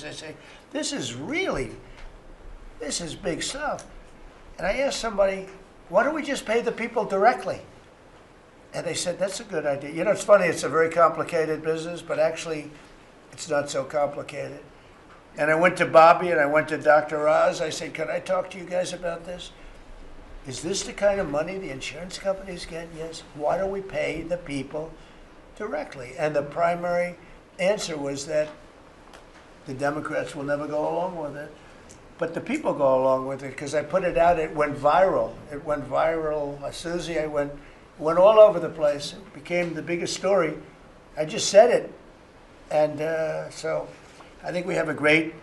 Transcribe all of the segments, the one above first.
prices. I say, this is big stuff. And I asked somebody, why don't we just pay the people directly? And they said, that's a good idea. You know, it's funny, it's a very complicated business, but actually it's not so complicated. And I went to Bobby and I went to Dr. Oz. I said, can I talk to you guys about this? Is this the kind of money the insurance companies get? Yes. Why don't we pay the people directly? And the primary answer was that the Democrats will never go along with it. But the people go along with it because I put it out. It went viral. It went viral. Susie, I went all over the place. It became the biggest story. I just said it. And so I think we have a great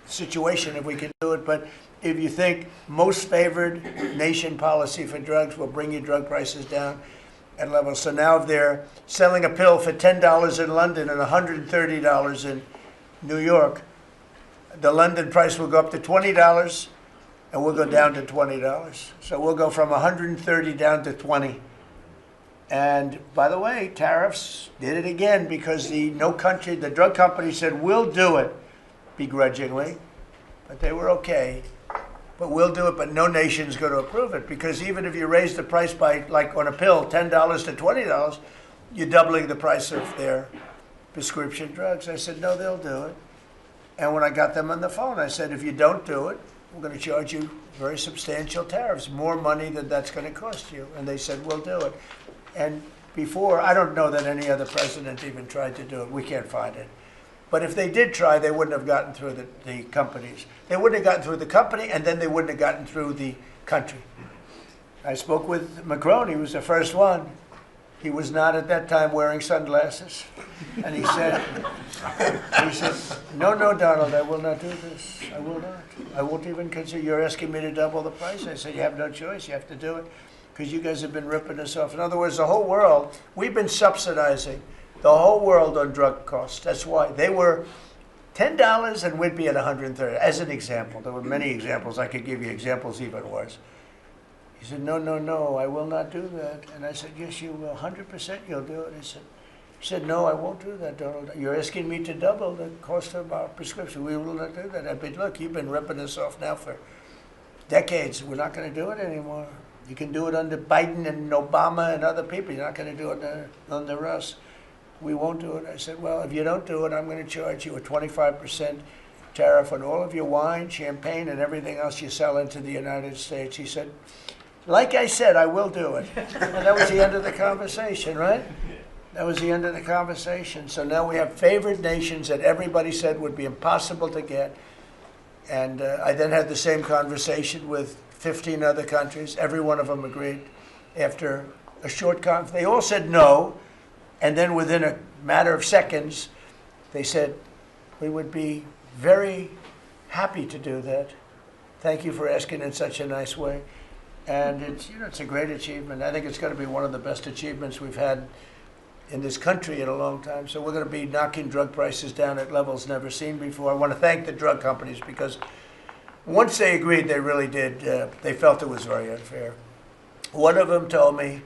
situation if we can do it. But if you think most favored nation policy for drugs will bring your drug prices down at levels. So now if they're selling a pill for $10 in London and $130 in New York, the London price will go up to $20 and we'll go down to $20. So we'll go from 130 down to 20. And by the way, Tariffs did it again because the drug company said, we'll do it begrudgingly, but they were okay. But we'll do it, but no nation's going to approve it because even if you raise the price by, like on a pill, $10 to $20, you're doubling the price of their prescription drugs. I said, no, they'll do it. And when I got them on the phone, I said, if you don't do it, we're going to charge you very substantial tariffs, more money than that's going to cost you. And they said, we'll do it. And before, I don't know that any other president even tried to do it. We can't find it. But if they did try, they wouldn't have gotten through the companies. They wouldn't have gotten through the company, and then they wouldn't have gotten through the country. I spoke with Macron. He was the first one. He was not at that time wearing sunglasses. And he said, no, Donald, I will not do this. I will not. I won't even consider. You're asking me to double the price. I said, you have no choice. You have to do it because you guys have been ripping us off. In other words, the whole world, we've been subsidizing the whole world on drug costs. That's why. They were $10 and we'd be at 130. As an example, there were many examples. I could give you examples even worse. He said, no, I will not do that. And I said, yes, you will, 100% you'll do it. He said, no, I won't do that, Donald. You're asking me to double the cost of our prescription. We will not do that. I said, look, you've been ripping us off now for decades. We're not going to do it anymore. You can do it under Biden and Obama and other people. You're not going to do it under us. We won't do it. I said, well, if you don't do it, I'm going to charge you a 25% tariff on all of your wine, champagne, and everything else you sell into the United States. He said, like I said, I will do it. And that was the end of the conversation, right? That was the end of the conversation. So now we have favored nations that everybody said would be impossible to get. And I then had the same conversation with 15 other countries. Every one of them agreed. After a short conference, they all said no. And then within a matter of seconds, they said, we would be very happy to do that. Thank you for asking in such a nice way. And it's a great achievement. I think it's going to be one of the best achievements we've had in this country in a long time. So we're going to be knocking drug prices down at levels never seen before. I want to thank the drug companies because once they agreed, they really did. They felt it was very unfair. One of them told me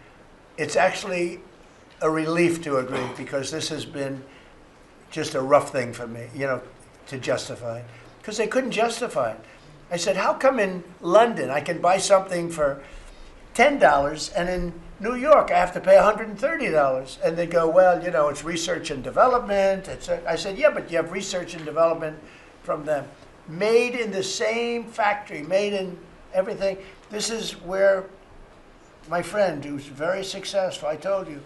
it's actually a relief to agree because this has been just a rough thing for me, to justify. Because they couldn't justify it. I said, how come in London I can buy something for $10 and in New York I have to pay $130? And they go, well, it's research and development. I said, yeah, but you have research and development from them. Made in the same factory, made in everything. This is where my friend, who's very successful, I told you,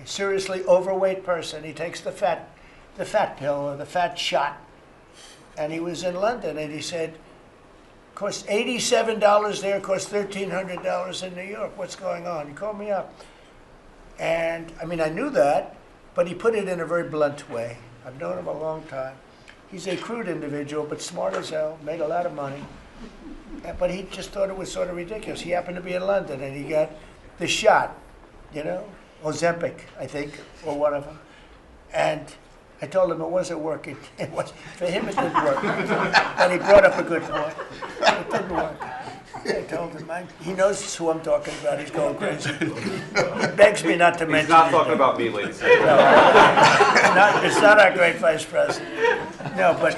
a seriously overweight person, he takes the fat pill or the fat shot. And he was in London and he said, cost $87 there, cost $1,300 in New York. What's going on? He called me up. And, I knew that, but he put it in a very blunt way. I've known him a long time. He's a crude individual, but smart as hell, made a lot of money. But he just thought it was sort of ridiculous. He happened to be in London, and he got the shot, Ozempic, I think, or one of them. And I told him it wasn't working. For him, it didn't work. And he brought up a good point. It didn't work. I told him, he knows who I'm talking about. He's going crazy. He begs me not to mention it. He's not talking about me, ladies. No, it's not our great vice president. No, but